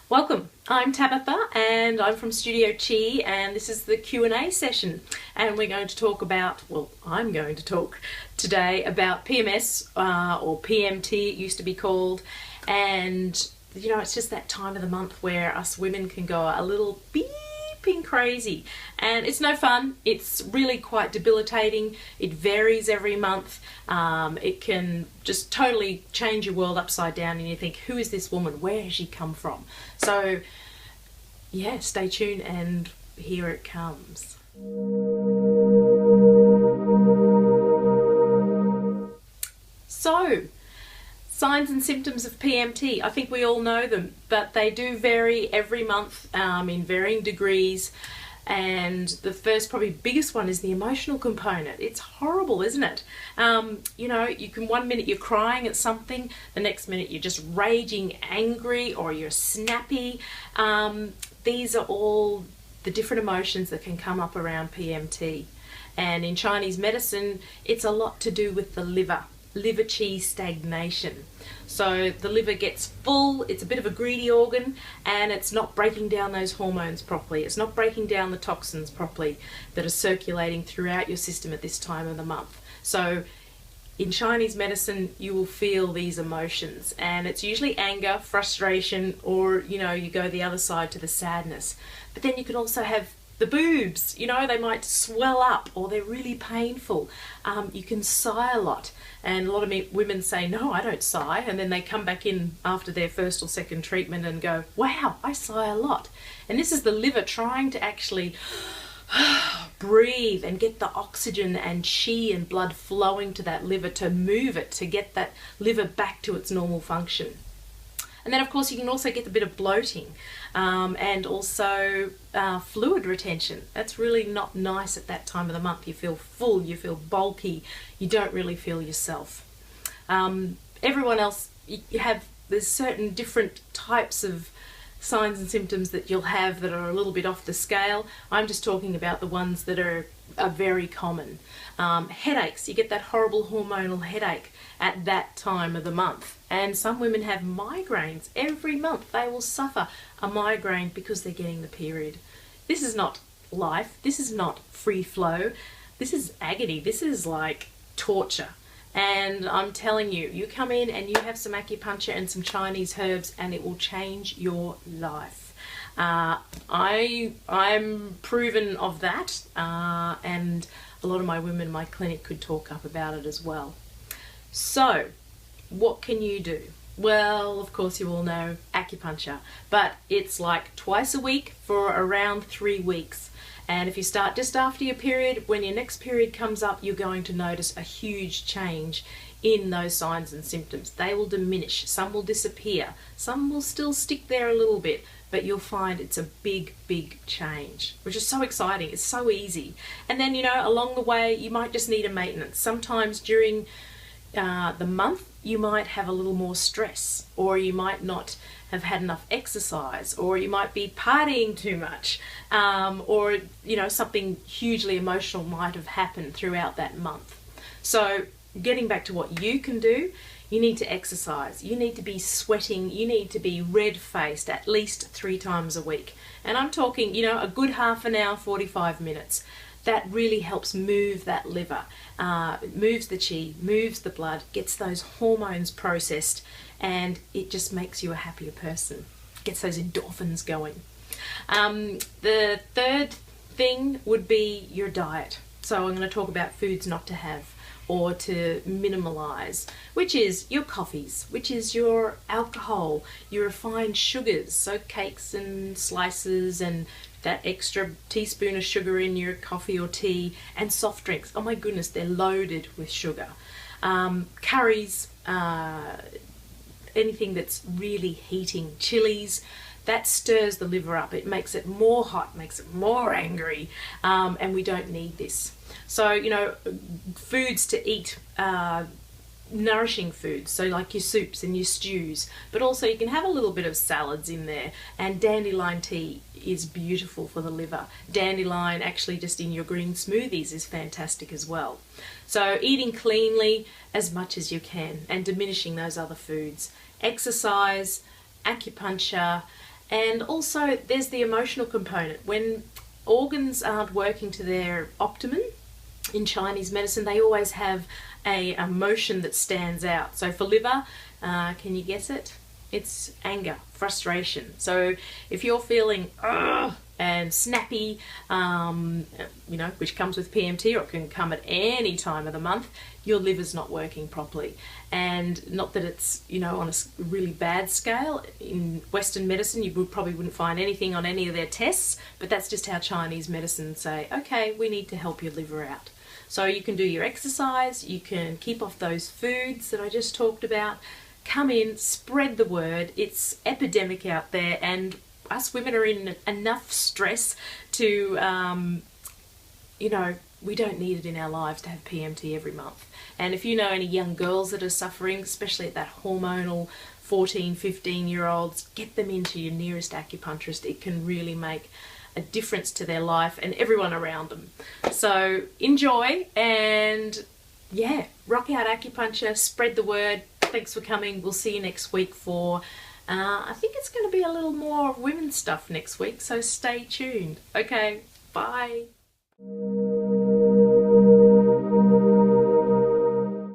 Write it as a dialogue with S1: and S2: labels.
S1: Welcome, I'm Tabitha and I'm from Studio Chi, and this is the Q&A session, and we're going to talk about, well, I'm going to talk today about PMS or PMT it used to be called. And you know, it's just that time of the month where us women can go a little beeping crazy, and it's no fun. It's really quite debilitating. It varies every month. It can just totally change your world upside down, and you think, who is this woman? Where has she come from? So yeah, stay tuned and here it comes. So, signs and symptoms of PMT. I think we all know them, but they do vary every month in varying degrees. And the first, probably biggest one, is the emotional component. It's horrible, isn't it? You know, you can, one minute you're crying at something, the next minute you're just raging angry or you're snappy. These are all the different emotions that can come up around PMT. And in Chinese medicine, it's a lot to do with the liver qi stagnation. So the liver gets full, it's a bit of a greedy organ, and it's not breaking down those hormones properly. It's not breaking down the toxins properly that are circulating throughout your system at this time of the month. So in Chinese medicine, you will feel these emotions, and it's usually anger, frustration, or you know, you go the other side to the sadness. But then you can also have the boobs, you know, they might swell up or they're really painful. You can sigh a lot, and a lot of women say, no, I don't sigh, and then they come back in after their first or second treatment and go, wow, I sigh a lot. And this is the liver trying to actually breathe and get the oxygen and qi and blood flowing to that liver to move it, to get that liver back to its normal function. And then of course you can also get a bit of bloating and also fluid retention. That's really not nice at that time of the month. You feel full, you feel bulky, you don't really feel yourself. Everyone else, there's certain different types of signs and symptoms that you'll have that are a little bit off the scale. I'm just talking about the ones that are very common. Headaches, you get that horrible hormonal headache at that time of the month. And some women have migraines. Every month they will suffer a migraine because they're getting the period. This is not life. This is not free flow. This is agony. This is like torture. And I'm telling you, you come in and you have some acupuncture and some Chinese herbs and it will change your life. I'm proven of that, and a lot of my women in my clinic could talk up about it as well. So, what can you do? Well, of course you all know acupuncture, but it's like twice a week for around 3 weeks. And if you start just after your period, when your next period comes up, you're going to notice a huge change in those signs and symptoms. They will diminish, some will disappear, some will still stick there a little bit, but you'll find it's a big, big change, which is so exciting. It's so easy. And then, you know, along the way, you might just need a maintenance. Sometimes during the month, you might have a little more stress, or you might not have had enough exercise, or you might be partying too much, or you know, something hugely emotional might have happened throughout that month. So getting back to what you can do, you need to exercise, you need to be sweating, you need to be red-faced at least 3 times a week. And I'm talking, you know, a good half an hour, 45 minutes. That really helps move that liver. It moves the qi, moves the blood, gets those hormones processed, and it just makes you a happier person. Gets those endorphins going. The third thing would be your diet. So I'm going to talk about foods not to have or to minimalize, which is your coffees, which is your alcohol, your refined sugars, so cakes and slices and that extra teaspoon of sugar in your coffee or tea, and soft drinks. Oh my goodness, they're loaded with sugar. Curries, anything that's really heating, chilies, that stirs the liver up. It makes it more hot, makes it more angry, and we don't need this. So, you know, foods to eat, nourishing foods, so like your soups and your stews, but also you can have a little bit of salads in there. And dandelion tea is beautiful for the liver. Dandelion actually just in your green smoothies is fantastic as well. So eating cleanly as much as you can and diminishing those other foods. Exercise, acupuncture, And also there's the emotional component. When organs aren't working to their optimum in Chinese medicine, they always have a emotion that stands out. So for liver, can you guess it? It's anger, frustration. So if you're feeling and snappy, which comes with PMT, or it can come at any time of the month, your liver's not working properly. And not that it's, on a really bad scale. In Western medicine, you probably wouldn't find anything on any of their tests, but that's just how Chinese medicine say, okay, we need to help your liver out. So you can do your exercise, you can keep off those foods that I just talked about, come in, spread the word. It's epidemic out there, and us women are in enough stress to, we don't need it in our lives to have PMT every month. And if you know any young girls that are suffering, especially at that hormonal 14, 15-year-olds, get them into your nearest acupuncturist. It can really make a difference to their life and everyone around them. So enjoy, and rock out acupuncture, spread the word. Thanks for coming. We'll see you next week for, I think it's going to be a little more women's stuff next week, so stay tuned. Okay, bye.